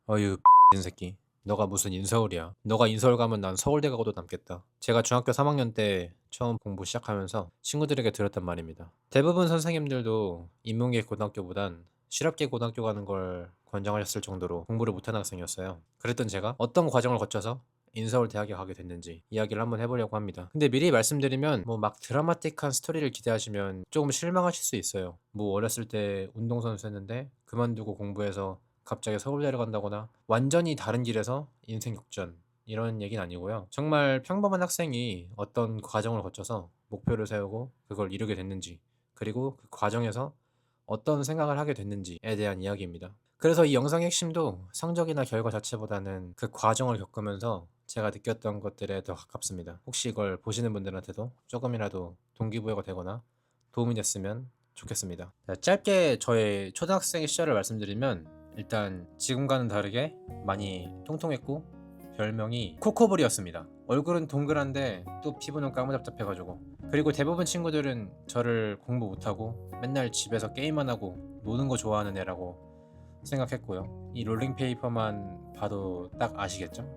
어휴 인 새끼. 너가 무슨 인서울이야. 너가 인서울 가면 난 서울대 가고도 남겠다. 제가 중학교 3학년 때 처음 공부 시작하면서 친구들에게 들었단 말입니다. 대부분 선생님들도 인문계 고등학교보단 실업계 고등학교 가는 걸 권장하셨을 정도로 공부를 못하는 학생이었어요. 그랬던 제가 어떤 과정을 거쳐서 인서울 대학에 가게 됐는지 이야기를 한번 해보려고 합니다. 근데 미리 말씀드리면 뭐 막 드라마틱한 스토리를 기대하시면 조금 실망하실 수 있어요. 뭐 어렸을 때 운동선수 했는데 그만두고 공부해서 갑자기 서울대를 간다거나 완전히 다른 길에서 인생 역전 이런 얘기는 아니고요. 정말 평범한 학생이 어떤 과정을 거쳐서 목표를 세우고 그걸 이루게 됐는지, 그리고 그 과정에서 어떤 생각을 하게 됐는지에 대한 이야기입니다. 그래서 이 영상의 핵심도 성적이나 결과 자체보다는 그 과정을 겪으면서 제가 느꼈던 것들에 더 가깝습니다. 혹시 이걸 보시는 분들한테도 조금이라도 동기부여가 되거나 도움이 됐으면 좋겠습니다. 자, 짧게 저의 초등학생 시절을 말씀드리면, 일단 지금과는 다르게 많이 통통했고 별명이 코코볼이었습니다. 얼굴은 동그란데 또 피부는 까무잡잡해가지고, 그리고 대부분 친구들은 저를 공부 못하고 맨날 집에서 게임만 하고 노는 거 좋아하는 애라고 생각했고요. 이 롤링페이퍼만 봐도 딱 아시겠죠?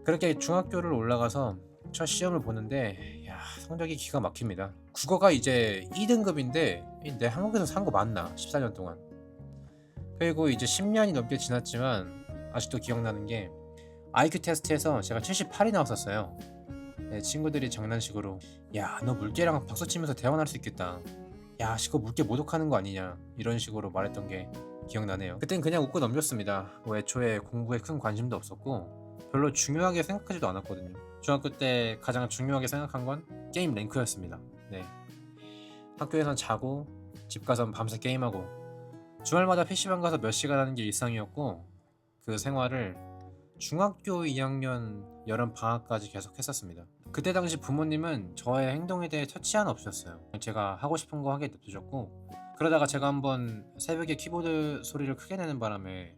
그렇게 중학교를 올라가서 첫 시험을 보는데 성적이 기가 막힙니다. 국어가 이제 2등급인데 내 한국에서 산 거 맞나? 14년 동안. 그리고 이제 10년이 넘게 지났지만 아직도 기억나는 게 IQ 테스트에서 제가 78이 나왔었어요. 네, 친구들이 장난식으로 야 너 물개랑 박수치면서 대화할 수 있겠다, 야 그거 물개 모독하는 거 아니냐, 이런 식으로 말했던 게 기억나네요. 그땐 그냥 웃고 넘겼습니다. 뭐 애초에 공부에 큰 관심도 없었고 별로 중요하게 생각하지도 않았거든요. 중학교 때 가장 중요하게 생각한 건 게임 랭크였습니다. 네, 학교에선 자고 집 가선 밤새 게임하고 주말마다 PC방 가서 몇 시간 하는 게 일상이었고, 그 생활을 중학교 2학년 여름 방학까지 계속 했었습니다. 그때 당시 부모님은 저의 행동에 대해 터치 하나 없으셨어요. 제가 하고 싶은 거 하게 냅두셨고, 그러다가 제가 한번 새벽에 키보드 소리를 크게 내는 바람에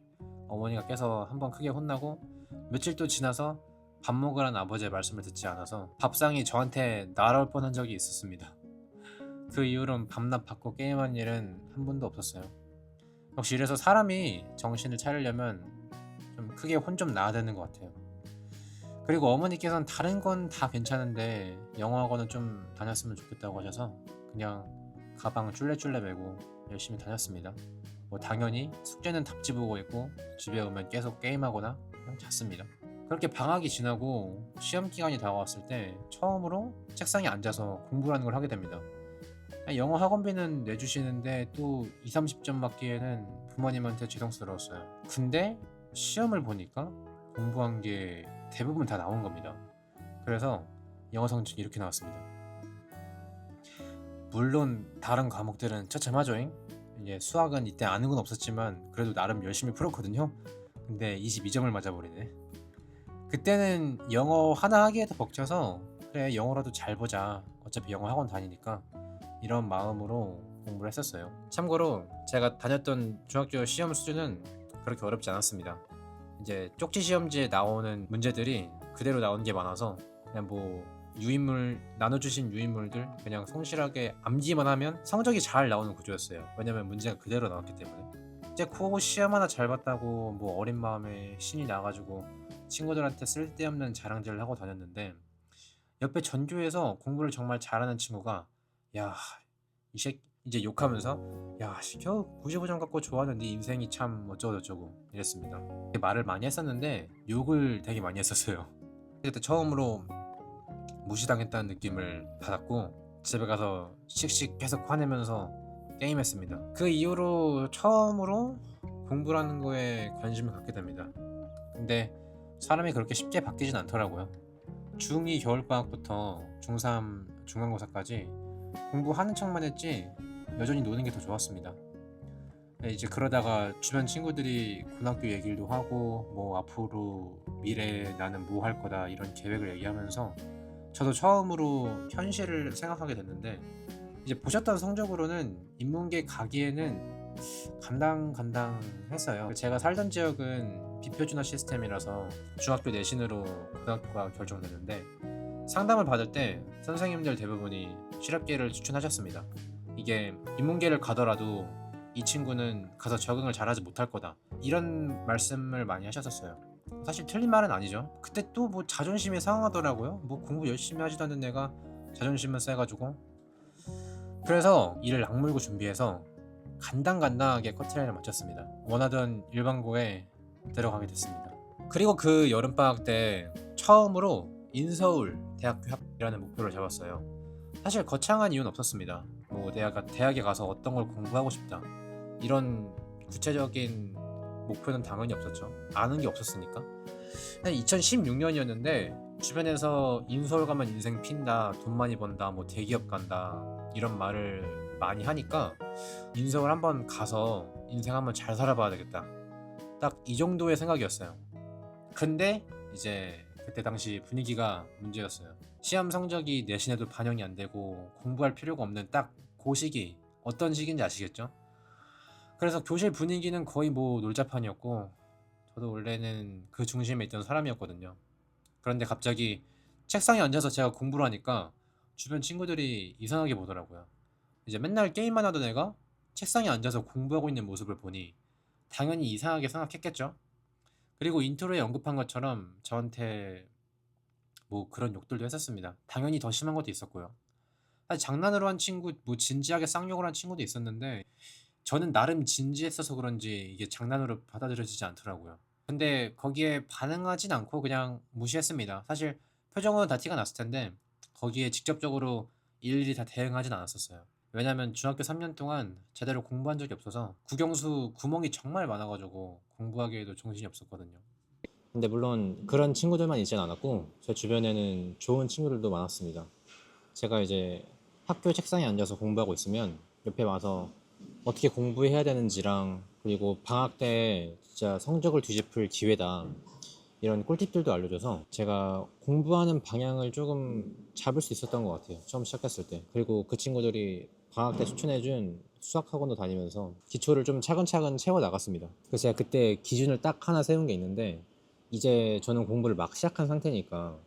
어머니가 깨서 한번 크게 혼나고, 며칠 또 지나서 밥 먹으라는 아버지의 말씀을 듣지 않아서 밥상이 저한테 날아올 뻔한 적이 있었습니다. 그 이후로는 밤낮 바꿔 게임한 일은 한 번도 없었어요. 역시 이래서 사람이 정신을 차리려면 좀 크게 혼 좀 나야 되는 것 같아요. 그리고 어머니께서는 다른 건 다 괜찮은데 영어 학원은 좀 다녔으면 좋겠다고 하셔서 그냥 가방 쫄래쫄래 메고 열심히 다녔습니다. 뭐 당연히 숙제는 답지 보고 있고 집에 오면 계속 게임하거나 그냥 잤습니다. 그렇게 방학이 지나고 시험 기간이 다가왔을 때 처음으로 책상에 앉아서 공부라는 걸 하게 됩니다. 영어 학원비는 내주시는데 또 2, 30점 맞기에는 부모님한테 죄송스러웠어요. 근데 시험을 보니까 공부한 게 대부분 다 나온 겁니다. 그래서 영어 성적이 이렇게 나왔습니다. 물론 다른 과목들은 처참하죠잉. 이제 수학은 이때 아는 건 없었지만 그래도 나름 열심히 풀었거든요. 근데 22점을 맞아버리네. 그때는 영어 하나 하기에도 벅차서 그래 영어라도 잘 보자, 어차피 영어 학원 다니니까, 이런 마음으로 공부를 했었어요. 참고로 제가 다녔던 중학교 시험 수준은 그렇게 어렵지 않았습니다. 이제 쪽지 시험지에 나오는 문제들이 그대로 나오는 게 많아서 그냥 뭐 유인물 나눠주신 유인물들 그냥 성실하게 암기만 하면 성적이 잘 나오는 구조였어요. 왜냐면 문제가 그대로 나왔기 때문에. 이제 그 시험 하나 잘 봤다고 뭐 어린 마음에 신이 나가지고 친구들한테 쓸데없는 자랑질을 하고 다녔는데, 옆에 전교에서 공부를 정말 잘하는 친구가 야 이 새끼 이제 욕하면서 야 겨우 95점 갖고 좋아하는 네 인생이 참 어쩌고저쩌고 이랬습니다. 말을 많이 했었는데 욕을 되게 많이 했었어요. 그때 처음으로 무시당했다는 느낌을 받았고 집에 가서 씩씩 계속 화내면서 게임했습니다. 그 이후로 처음으로 공부라는 거에 관심을 갖게 됩니다. 근데 사람이 그렇게 쉽게 바뀌진 않더라고요. 중2 겨울방학부터 중3 중간고사까지 공부하는 척만 했지 여전히 노는 게 더 좋았습니다. 이제 그러다가 주변 친구들이 고등학교 얘기도 하고 뭐 앞으로 미래에 나는 뭐 할 거다 이런 계획을 얘기하면서 저도 처음으로 현실을 생각하게 됐는데, 이제 보셨던 성적으로는 인문계 가기에는 간당간당했어요. 제가 살던 지역은 비표준화 시스템이라서 중학교 내신으로 고등학교가 결정되는데, 상담을 받을 때 선생님들 대부분이 실업계를 추천하셨습니다. 이게 인문계를 가더라도 이 친구는 가서 적응을 잘하지 못할 거다, 이런 말씀을 많이 하셨었어요. 사실 틀린 말은 아니죠. 그때 또 뭐 자존심이 상하더라고요. 뭐 공부 열심히 하지도 않는 애가 자존심은 세가지고. 그래서 이를 악물고 준비해서 간당간당하게 커트라인을 마쳤습니다. 원하던 일반고에 들어가게 됐습니다. 그리고 그 여름방학 때 처음으로 인서울 대학교 합격이라는 목표를 잡았어요. 사실 거창한 이유는 없었습니다. 뭐 대학에 가서 어떤 걸 공부하고 싶다, 이런 구체적인 목표는 당연히 없었죠. 아는 게 없었으니까. 2016년이었는데 주변에서 인서울 가면 인생 핀다, 돈 많이 번다, 뭐 대기업 간다, 이런 말을 많이 하니까 인서울 한번 가서 인생 한번 잘 살아봐야 되겠다, 딱 이 정도의 생각이었어요. 근데 이제 그때 당시 분위기가 문제였어요. 시험 성적이 내신에도 반영이 안 되고 공부할 필요가 없는 딱 그 시기, 어떤 시기인지 아시겠죠? 그래서 교실 분위기는 거의 뭐 놀자판이었고, 저도 원래는 그 중심에 있던 사람이었거든요. 그런데 갑자기 책상에 앉아서 제가 공부를 하니까 주변 친구들이 이상하게 보더라고요. 이제 맨날 게임만 하던 애가 책상에 앉아서 공부하고 있는 모습을 보니 당연히 이상하게 생각했겠죠. 그리고 인트로에 언급한 것처럼 저한테 뭐 그런 욕들도 했었습니다. 당연히 더 심한 것도 있었고요. 사실 장난으로 한 친구, 뭐 진지하게 쌍욕을 한 친구도 있었는데 저는 나름 진지했어서 그런지 이게 장난으로 받아들여지지 않더라고요. 근데 거기에 반응하진 않고 그냥 무시했습니다. 사실 표정은 다 티가 났을 텐데 거기에 직접적으로 일일이 다 대응하진 않았었어요. 왜냐면 중학교 3년 동안 제대로 공부한 적이 없어서 국영수 구멍이 정말 많아가지고 공부하기에도 정신이 없었거든요. 근데 물론 그런 친구들만 있진 않았고 제 주변에는 좋은 친구들도 많았습니다. 제가 이제 학교 책상에 앉아서 공부하고 있으면 옆에 와서 어떻게 공부해야 되는지랑, 그리고 방학 때 진짜 성적을 뒤집을 기회다, 이런 꿀팁들도 알려줘서 제가 공부하는 방향을 조금 잡을 수 있었던 것 같아요, 처음 시작했을 때. 그리고 그 친구들이 방학 때 추천해준 수학학원도 다니면서 기초를 좀 차근차근 채워 나갔습니다. 그래서 제가 그때 기준을 딱 하나 세운 게 있는데, 이제 저는 공부를 막 시작한 상태니까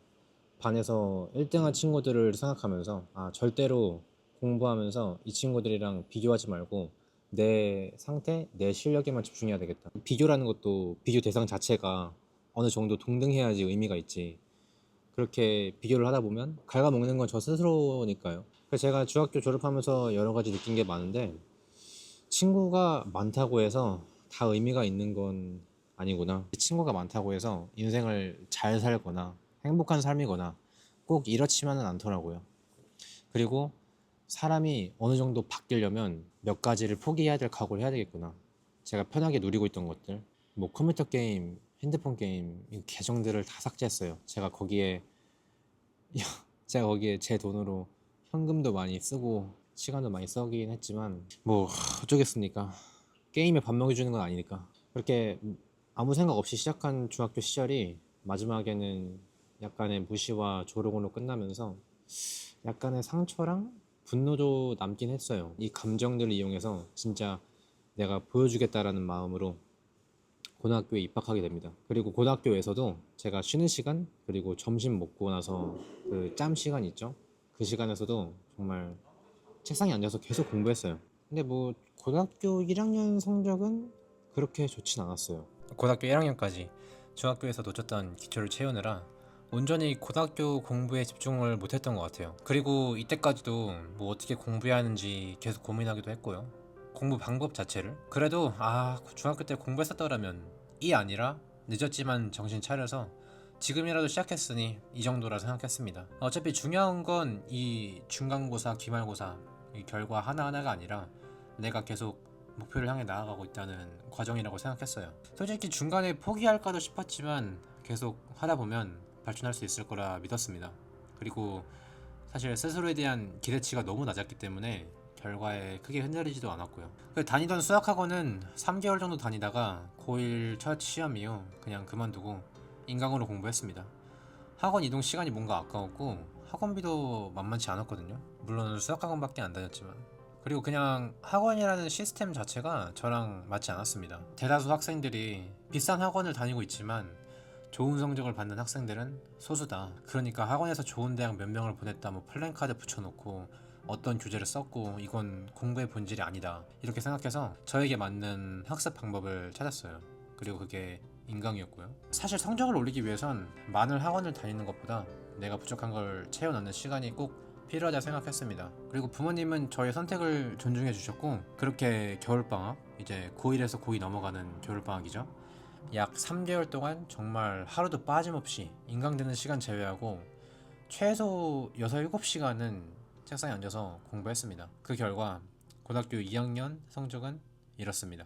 반에서 1등한 친구들을 생각하면서 절대로 공부하면서 이 친구들이랑 비교하지 말고 내 상태, 내 실력에만 집중해야 되겠다. 비교라는 것도 비교 대상 자체가 어느 정도 동등해야지 의미가 있지. 그렇게 비교를 하다 보면 갉아먹는 건 저 스스로니까요. 그래서 제가 중학교 졸업하면서 여러 가지 느낀 게 많은데, 친구가 많다고 해서 다 의미가 있는 건 아니구나. 친구가 많다고 해서 인생을 잘 살거나 행복한 삶이거나 꼭 이렇지만은 않더라고요. 그리고 사람이 어느 정도 바뀌려면 몇 가지를 포기해야 될 각오를 해야 되겠구나. 제가 편하게 누리고 있던 것들, 뭐 컴퓨터 게임, 핸드폰 게임, 이 계정들을 다 삭제했어요. 제가 거기에 제 돈으로 현금도 많이 쓰고 시간도 많이 써긴 했지만 뭐 어쩌겠습니까? 게임에 밥 먹여주는 건 아니니까. 그렇게 아무 생각 없이 시작한 중학교 시절이 마지막에는 약간의 무시와 조롱으로 끝나면서 약간의 상처랑 분노도 남긴 했어요. 이 감정들을 이용해서 진짜 내가 보여주겠다라는 마음으로 고등학교에 입학하게 됩니다. 그리고 고등학교에서도 제가 쉬는 시간, 그리고 점심 먹고 나서 그 짬 시간 있죠? 그 시간에서도 정말 책상에 앉아서 계속 공부했어요. 근데 뭐 고등학교 1학년 성적은 그렇게 좋진 않았어요. 고등학교 1학년까지 중학교에서 놓쳤던 기초를 채우느라 온전히 고등학교 공부에 집중을 못했던 것 같아요. 그리고 이때까지도 뭐 어떻게 공부해야 하는지 계속 고민하기도 했고요. 공부 방법 자체를. 그래도 중학교 때 공부했었더라면 이 아니라 늦었지만 정신 차려서 지금이라도 시작했으니 이 정도라 생각했습니다. 어차피 중요한 건 이 중간고사, 기말고사 이 결과 하나하나가 아니라 내가 계속 목표를 향해 나아가고 있다는 과정이라고 생각했어요. 솔직히 중간에 포기할까도 싶었지만 계속 하다 보면 발전할 수 있을 거라 믿었습니다. 그리고 사실 스스로에 대한 기대치가 너무 낮았기 때문에 결과에 크게 흔들리지도 않았고요. 다니던 수학학원은 3개월 정도 다니다가 고1 첫 시험 이후 그냥 그만두고 인강으로 공부했습니다. 학원 이동 시간이 뭔가 아까웠고 학원비도 만만치 않았거든요. 물론 수학학원밖에 안 다녔지만. 그리고 그냥 학원이라는 시스템 자체가 저랑 맞지 않았습니다. 대다수 학생들이 비싼 학원을 다니고 있지만 좋은 성적을 받는 학생들은 소수다. 그러니까 학원에서 좋은 대학 몇 명을 보냈다, 뭐 플랜카드 붙여놓고 어떤 교재를 썼고 이건 공부의 본질이 아니다 이렇게 생각해서 저에게 맞는 학습 방법을 찾았어요. 그리고 그게 인강이었고요. 사실 성적을 올리기 위해선 많은 학원을 다니는 것보다 내가 부족한 걸 채워 넣는 시간이 꼭 필요하다 생각했습니다. 그리고 부모님은 저의 선택을 존중해 주셨고, 그렇게 겨울방학, 이제 고1에서 고2 넘어가는 겨울방학이죠, 약 3개월 동안 정말 하루도 빠짐없이 인강되는 시간 제외하고 최소 6, 7시간은 책상에 앉아서 공부했습니다. 그 결과 고등학교 2학년 성적은 이렇습니다.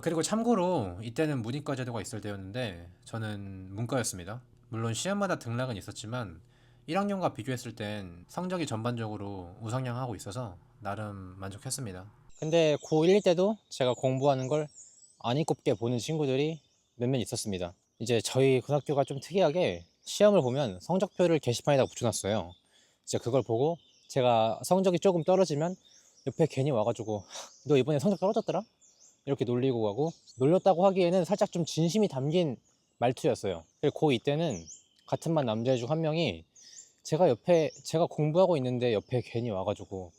그리고 참고로 이때는 문이과 제도가 있을 때였는데 저는 문과였습니다. 물론 시험마다 등락은 있었지만 1학년과 비교했을 땐 성적이 전반적으로 우상향하고 있어서 나름 만족했습니다. 근데 고1 때도 제가 공부하는 걸 안 이꼽게 보는 친구들이 몇몇 있었습니다. 이제 저희 고등학교가 좀 특이하게 시험을 보면 성적표를 게시판에다 붙여놨어요. 이제 그걸 보고 제가 성적이 조금 떨어지면 옆에 괜히 와가지고 너 이번에 성적 떨어졌더라? 이렇게 놀리고 가고, 놀렸다고 하기에는 살짝 좀 진심이 담긴 말투였어요. 그리고 고2 때는 같은 반 남자애 중 한 명이 제가 공부하고 있는데 옆에 괜히 와가지고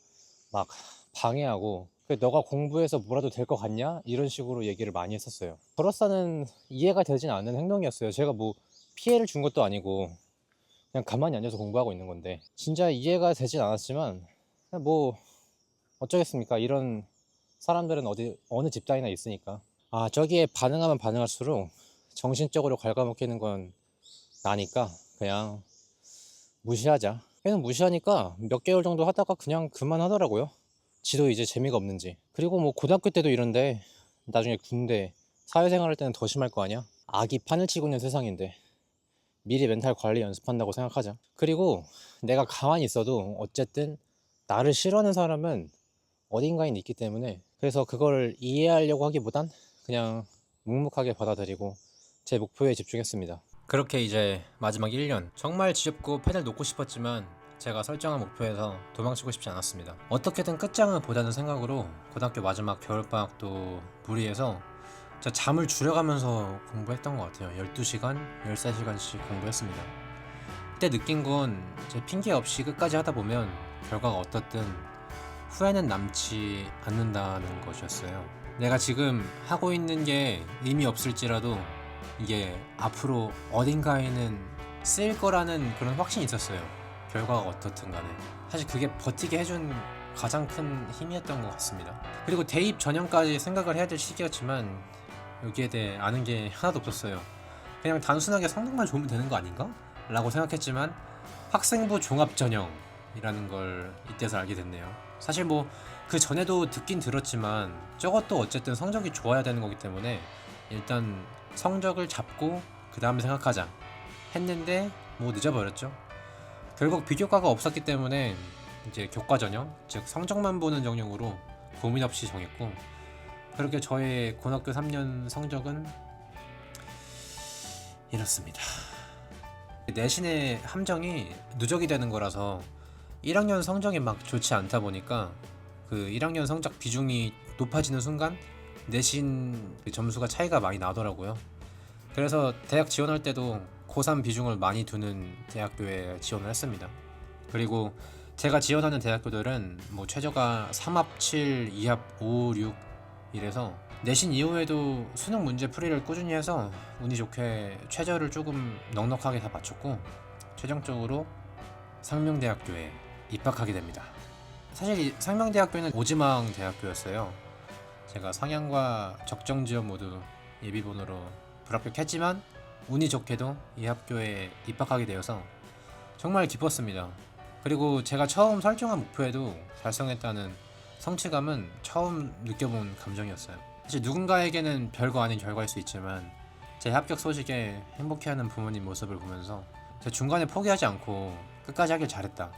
막 방해하고, 너가 공부해서 뭐라도 될 것 같냐? 이런 식으로 얘기를 많이 했었어요. 저로서는 이해가 되진 않는 행동이었어요. 제가 뭐 피해를 준 것도 아니고 그냥 가만히 앉아서 공부하고 있는 건데, 진짜 이해가 되진 않았지만 뭐 어쩌겠습니까? 이런 사람들은 어느 집단이나 있으니까. 저기에 반응하면 반응할수록 정신적으로 갉아먹히는 건 나니까 그냥 무시하자. 걔는 무시하니까 몇 개월 정도 하다가 그냥 그만하더라고요. 지도 이제 재미가 없는지. 그리고 뭐 고등학교 때도 이런데 나중에 군대, 사회생활 할 때는 더 심할 거 아니야? 아기 판을 치고 있는 세상인데 미리 멘탈 관리 연습한다고 생각하자. 그리고 내가 가만히 있어도 어쨌든 나를 싫어하는 사람은 어딘가에 있기 때문에, 그래서 그걸 이해하려고 하기보단 그냥 묵묵하게 받아들이고 제 목표에 집중했습니다. 그렇게 이제 마지막 1년 정말 지겹고 펜을 놓고 싶었지만 제가 설정한 목표에서 도망치고 싶지 않았습니다. 어떻게든 끝장을 보자는 생각으로 고등학교 마지막 겨울방학도 무리해서 잠을 줄여가면서 공부했던 것 같아요. 12시간, 13시간씩 공부했습니다. 그때 느낀 건 제 핑계 없이 끝까지 하다 보면 결과가 어떻든 후회는 남지 않는다는 것이었어요. 내가 지금 하고 있는 게 의미 없을지라도 이게 앞으로 어딘가에는 쓰일 거라는 그런 확신이 있었어요. 결과가 어떻든 간에. 사실 그게 버티게 해준 가장 큰 힘이었던 것 같습니다. 그리고 대입 전형까지 생각을 해야 될 시기였지만 여기에 대해 아는 게 하나도 없었어요. 그냥 단순하게 성적만 좋으면 되는 거 아닌가? 라고 생각했지만 학생부 종합전형이라는 걸 이때서 알게 됐네요. 사실 뭐 그 전에도 듣긴 들었지만 저것도 어쨌든 성적이 좋아야 되는 거기 때문에 일단 성적을 잡고 그 다음에 생각하자 했는데 뭐 늦어버렸죠. 결국 비교과가 없었기 때문에 이제 교과전형, 즉 성적만 보는 전형으로 고민 없이 정했고, 그렇게 저의 고등학교 3년 성적은 이렇습니다. 내신의 함정이 누적이 되는 거라서 1학년 성적이 막 좋지 않다 보니까 그 1학년 성적 비중이 높아지는 순간 내신 점수가 차이가 많이 나더라고요. 그래서 대학 지원할 때도 고3 비중을 많이 두는 대학교에 지원을 했습니다. 그리고 제가 지원하는 대학교들은 뭐 최저가 3합 7, 2합 5, 6 이래서 내신 이후에도 수능 문제 풀이를 꾸준히 해서 운이 좋게 최저를 조금 넉넉하게 다 맞췄고 최종적으로 상명대학교에 입학하게 됩니다. 사실 이 상명대학교는 오지망 대학교였어요. 제가 상향과 적정 지원 모두 예비번호로 불합격했지만 운이 좋게도 이 학교에 입학하게 되어서 정말 기뻤습니다. 그리고 제가 처음 설정한 목표에도 달성했다는 성취감은 처음 느껴본 감정이었어요. 사실 누군가에게는 별거 아닌 결과일 수 있지만 제 합격 소식에 행복해하는 부모님 모습을 보면서 제가 중간에 포기하지 않고 끝까지 하길 잘했다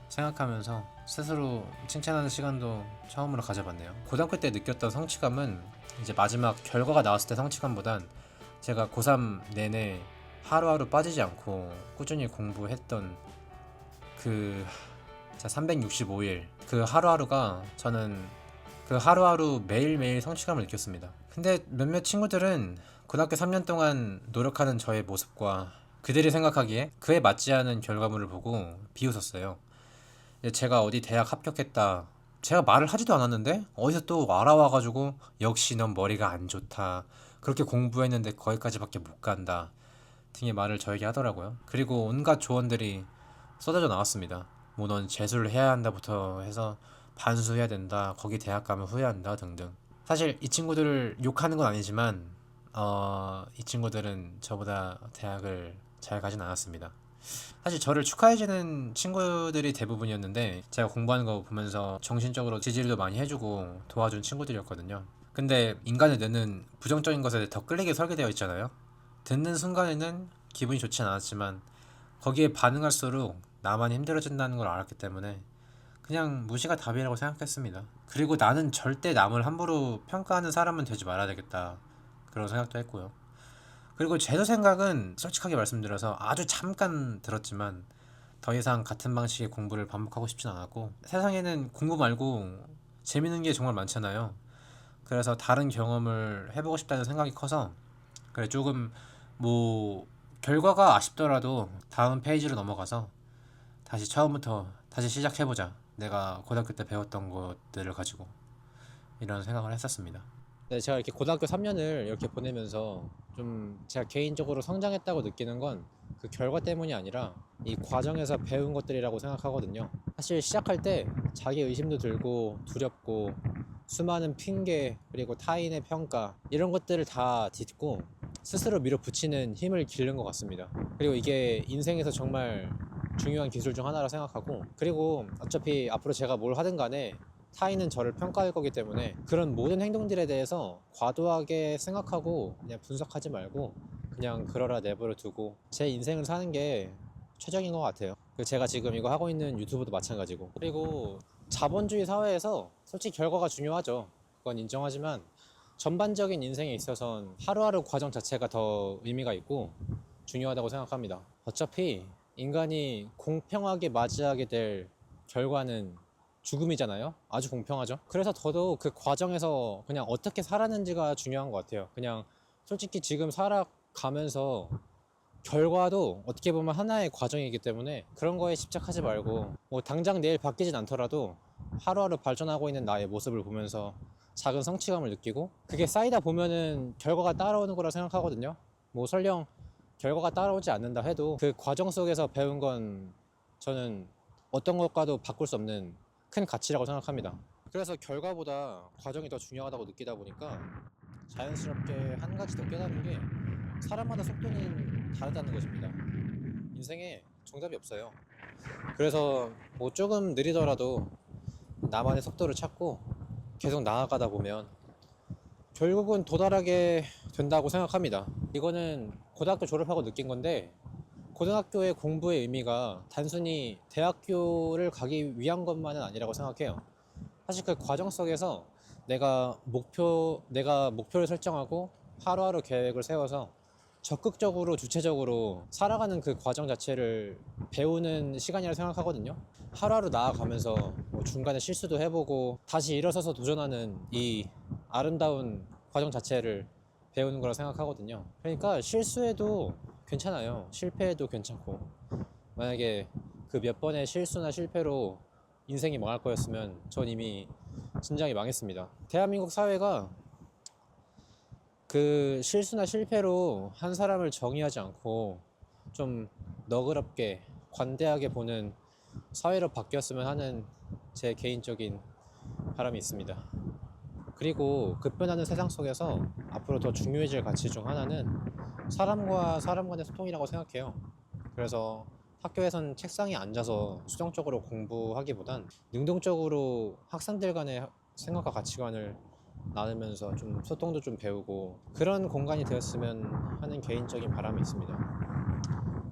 생각하면서 스스로 칭찬하는 시간도 처음으로 가져봤네요. 고등학교 때 느꼈던 성취감은 이제 마지막 결과가 나왔을 때 성취감보단 제가 고3 내내 하루하루 빠지지 않고 꾸준히 공부했던 그 365일 그 하루하루가, 저는 그 하루하루 매일매일 성취감을 느꼈습니다. 근데 몇몇 친구들은 고등학교 3년 동안 노력하는 저의 모습과 그들이 생각하기에 그에 맞지 않은 결과물을 보고 비웃었어요. 근데 제가 어디 대학 합격했다. 제가 말을 하지도 않았는데 어디서 또 알아와가지고 역시 넌 머리가 안 좋다. 그렇게 공부했는데 거기까지밖에 못 간다. 등의 말을 저에게 하더라고요. 그리고 온갖 조언들이 쏟아져 나왔습니다. 뭐 넌 재수를 해야 한다부터 해서 반수해야 된다. 거기 대학 가면 후회한다 등등. 사실 이 친구들을 욕하는 건 아니지만 이 친구들은 저보다 대학을 잘 가진 않았습니다. 사실 저를 축하해주는 친구들이 대부분이었는데 제가 공부하는 거 보면서 정신적으로 지지도 많이 해주고 도와준 친구들이었거든요. 근데 인간의 뇌는 부정적인 것에 더 끌리게 설계되어 있잖아요. 듣는 순간에는 기분이 좋진 않았지만 거기에 반응할수록 나만 힘들어진다는 걸 알았기 때문에 그냥 무시가 답이라고 생각했습니다. 그리고 나는 절대 남을 함부로 평가하는 사람은 되지 말아야 되겠다. 그런 생각도 했고요. 그리고 제 생각은 솔직하게 말씀드려서 아주 잠깐 들었지만 더 이상 같은 방식의 공부를 반복하고 싶진 않았고, 세상에는 공부 말고 재밌는 게 정말 많잖아요. 그래서 다른 경험을 해보고 싶다는 생각이 커서 그래 조금 뭐 결과가 아쉽더라도 다음 페이지로 넘어가서 다시 처음부터 다시 시작해보자. 내가 고등학교 때 배웠던 것들을 가지고 이런 생각을 했었습니다. 네, 제가 이렇게 고등학교 3년을 이렇게 보내면서 좀 제가 개인적으로 성장했다고 느끼는 건 그 결과 때문이 아니라 이 과정에서 배운 것들이라고 생각하거든요. 사실 시작할 때 자기 의심도 들고 두렵고 수많은 핑계 그리고 타인의 평가 이런 것들을 다 딛고 스스로 밀어붙이는 힘을 기르는 것 같습니다. 그리고 이게 인생에서 정말 중요한 기술 중 하나라 생각하고, 그리고 어차피 앞으로 제가 뭘 하든 간에 타인은 저를 평가할 거기 때문에 그런 모든 행동들에 대해서 과도하게 생각하고 그냥 분석하지 말고 그냥 그러라 내버려 두고 제 인생을 사는 게 최적인 것 같아요. 제가 지금 이거 하고 있는 유튜브도 마찬가지고, 그리고 자본주의 사회에서 솔직히 결과가 중요하죠. 그건 인정하지만 전반적인 인생에 있어서는 하루하루 과정 자체가 더 의미가 있고 중요하다고 생각합니다. 어차피 인간이 공평하게 맞이하게 될 결과는 죽음이잖아요. 아주 공평하죠. 그래서 더더욱 그 과정에서 그냥 어떻게 살았는지가 중요한 것 같아요. 그냥 솔직히 지금 살아가면서 결과도 어떻게 보면 하나의 과정이기 때문에 그런 거에 집착하지 말고 뭐 당장 내일 바뀌진 않더라도 하루하루 발전하고 있는 나의 모습을 보면서 작은 성취감을 느끼고 그게 쌓이다 보면은 결과가 따라오는 거라 생각하거든요. 뭐 설령 결과가 따라오지 않는다 해도 그 과정 속에서 배운 건 저는 어떤 것과도 바꿀 수 없는 큰 가치라고 생각합니다. 그래서 결과보다 과정이 더 중요하다고 느끼다 보니까 자연스럽게 한 가지 더 깨달은 게 사람마다 속도는 다르다는 것입니다. 인생에 정답이 없어요. 그래서 뭐 조금 느리더라도 나만의 속도를 찾고 계속 나아가다 보면 결국은 도달하게 된다고 생각합니다. 이거는 고등학교 졸업하고 느낀 건데, 고등학교의 공부의 의미가 단순히 대학교를 가기 위한 것만은 아니라고 생각해요. 사실 그 과정 속에서 내가 목표를 설정하고 하루하루 계획을 세워서 적극적으로 주체적으로 살아가는 그 과정 자체를 배우는 시간이라고 생각하거든요. 하루하루 나아가면서 뭐 중간에 실수도 해보고 다시 일어서서 도전하는 이 아름다운 과정 자체를 배우는 거라고 생각하거든요. 그러니까 실수해도 괜찮아요. 실패해도 괜찮고, 만약에 그 몇 번의 실수나 실패로 인생이 망할 거였으면 전 이미 진작에 망했습니다. 대한민국 사회가 그 실수나 실패로 한 사람을 정의하지 않고 좀 너그럽게 관대하게 보는 사회로 바뀌었으면 하는 제 개인적인 바람이 있습니다. 그리고 급변하는 세상 속에서 앞으로 더 중요해질 가치 중 하나는 사람과 사람 간의 소통이라고 생각해요. 그래서 학교에선 책상에 앉아서 수동적으로 공부하기보단 능동적으로 학생들 간의 생각과 가치관을 나누면서 좀 소통도 좀 배우고 그런 공간이 되었으면 하는 개인적인 바람이 있습니다.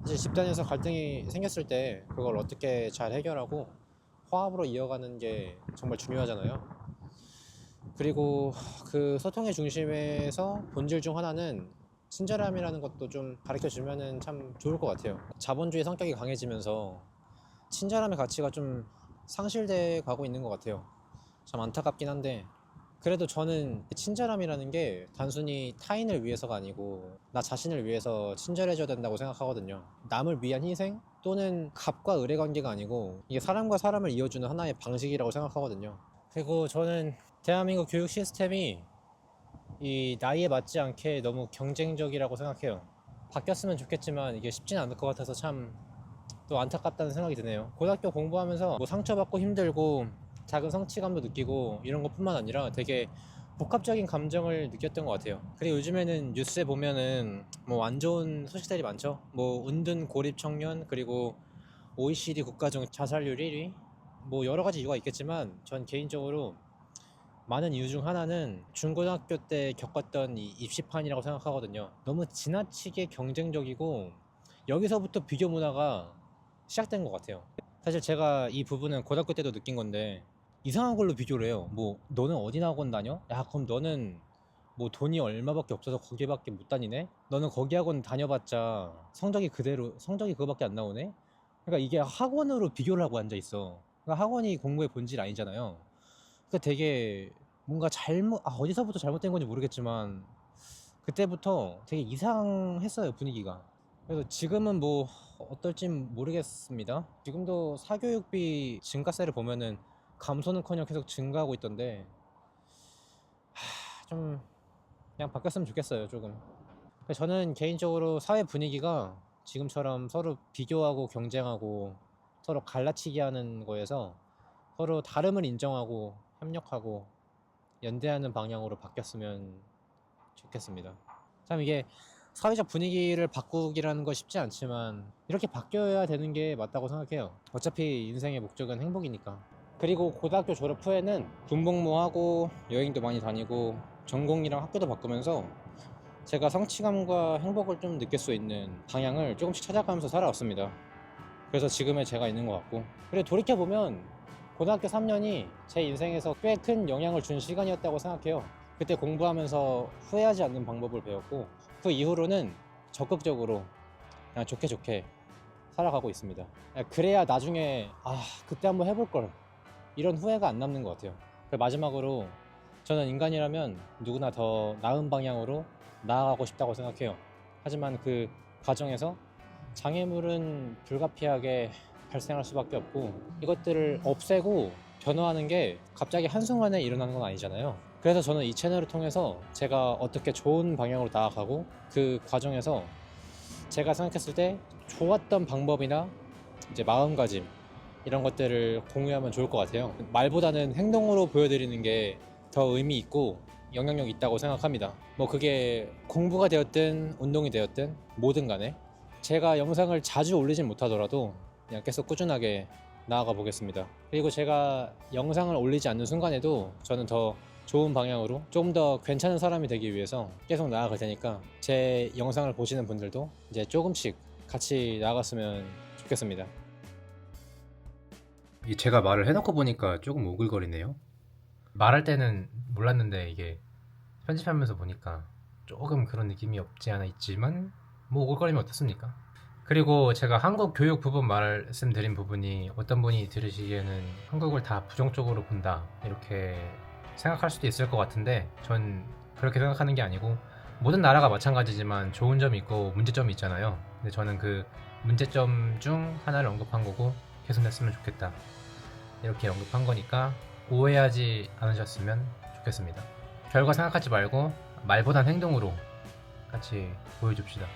사실 집단에서 갈등이 생겼을 때 그걸 어떻게 잘 해결하고 화합으로 이어가는 게 정말 중요하잖아요. 그리고 그 소통의 중심에서 본질 중 하나는 친절함이라는 것도 좀 가르쳐 주면은 참 좋을 것 같아요. 자본주의 성격이 강해지면서 친절함의 가치가 좀 상실돼 가고 있는 것 같아요. 참 안타깝긴 한데 그래도 저는 친절함이라는 게 단순히 타인을 위해서가 아니고 나 자신을 위해서 친절해져야 된다고 생각하거든요. 남을 위한 희생 또는 갑과 을의 관계가 아니고 이게 사람과 사람을 이어주는 하나의 방식이라고 생각하거든요. 그리고 저는 대한민국 교육 시스템이 이 나이에 맞지 않게 너무 경쟁적이라고 생각해요. 바뀌었으면 좋겠지만 이게 쉽지는 않을 것 같아서 참 또 안타깝다는 생각이 드네요. 고등학교 공부하면서 뭐 상처받고 힘들고 작은 성취감도 느끼고 이런 것뿐만 아니라 되게 복합적인 감정을 느꼈던 것 같아요. 그리고 요즘에는 뉴스에 보면은 뭐 안 좋은 소식들이 많죠. 뭐 은둔 고립 청년, 그리고 OECD 국가 중 자살률 1위, 뭐 여러 가지 이유가 있겠지만 전 개인적으로 많은 이유 중 하나는 중고등학교 때 겪었던 이 입시판이라고 생각하거든요. 너무 지나치게 경쟁적이고 여기서부터 비교 문화가 시작된 것 같아요. 사실 제가 이 부분은 고등학교 때도 느낀 건데 이상한 걸로 비교를 해요. 뭐 너는 어디 학원 다녀? 야 그럼 너는 뭐 돈이 얼마밖에 없어서 거기밖에 못 다니네? 너는 거기 학원 다녀봤자 성적이 그거밖에 안 나오네? 그러니까 이게 학원으로 비교를 하고 앉아 있어. 그러니까 학원이 공부의 본질 아니잖아요. 그러니까 되게 뭔가 어디서부터 잘못된 건지 모르겠지만 그때부터 되게 이상했어요, 분위기가. 그래서 지금은 뭐 어떨진 모르겠습니다. 지금도 사교육비 증가세를 보면은 감소는커녕 계속 증가하고 있던데 좀 그냥 바뀌었으면 좋겠어요, 조금. 저는 개인적으로 사회 분위기가 지금처럼 서로 비교하고 경쟁하고 서로 갈라치기 하는 거에서 서로 다름을 인정하고 협력하고 연대하는 방향으로 바뀌었으면 좋겠습니다. 참 이게 사회적 분위기를 바꾸기라는 거 쉽지 않지만 이렇게 바뀌어야 되는 게 맞다고 생각해요. 어차피 인생의 목적은 행복이니까. 그리고 고등학교 졸업 후에는 군복무 하고 여행도 많이 다니고 전공이랑 학교도 바꾸면서 제가 성취감과 행복을 좀 느낄 수 있는 방향을 조금씩 찾아가면서 살아왔습니다. 그래서 지금의 제가 있는 것 같고, 그리고 돌이켜보면 고등학교 3년이 제 인생에서 꽤 큰 영향을 준 시간이었다고 생각해요. 그때 공부하면서 후회하지 않는 방법을 배웠고 그 이후로는 적극적으로 그냥 좋게 좋게 살아가고 있습니다. 그래야 나중에 그때 한번 해볼 걸, 이런 후회가 안 남는 것 같아요. 마지막으로 저는 인간이라면 누구나 더 나은 방향으로 나아가고 싶다고 생각해요. 하지만 그 과정에서 장애물은 불가피하게 발생할 수밖에 없고 이것들을 없애고 변화하는 게 갑자기 한순간에 일어나는 건 아니잖아요. 그래서 저는 이 채널을 통해서 제가 어떻게 좋은 방향으로 나아가고 그 과정에서 제가 생각했을 때 좋았던 방법이나 이제 마음가짐 이런 것들을 공유하면 좋을 것 같아요. 말보다는 행동으로 보여드리는 게 더 의미 있고 영향력 있다고 생각합니다. 뭐 그게 공부가 되었든 운동이 되었든 뭐든 간에 제가 영상을 자주 올리진 못하더라도 그냥 계속 꾸준하게 나아가 보겠습니다. 그리고 제가 영상을 올리지 않는 순간에도 저는 더 좋은 방향으로 좀 더 괜찮은 사람이 되기 위해서 계속 나아갈 테니까 제 영상을 보시는 분들도 이제 조금씩 같이 나아갔으면 좋겠습니다. 제가 말을 해놓고 보니까 조금 오글거리네요. 말할 때는 몰랐는데 이게 편집하면서 보니까 조금 그런 느낌이 없지 않아 있지만 뭐 오글거리면 어떻습니까? 그리고 제가 한국 교육 부분 말씀드린 부분이 어떤 분이 들으시기에는 한국을 다 부정적으로 본다 이렇게 생각할 수도 있을 것 같은데 전 그렇게 생각하는 게 아니고 모든 나라가 마찬가지지만 좋은 점이 있고 문제점이 있잖아요. 근데 저는 그 문제점 중 하나를 언급한 거고 개선됐으면 좋겠다 이렇게 언급한 거니까 오해하지 않으셨으면 좋겠습니다. 결과 생각하지 말고 말보단 행동으로 같이 보여줍시다.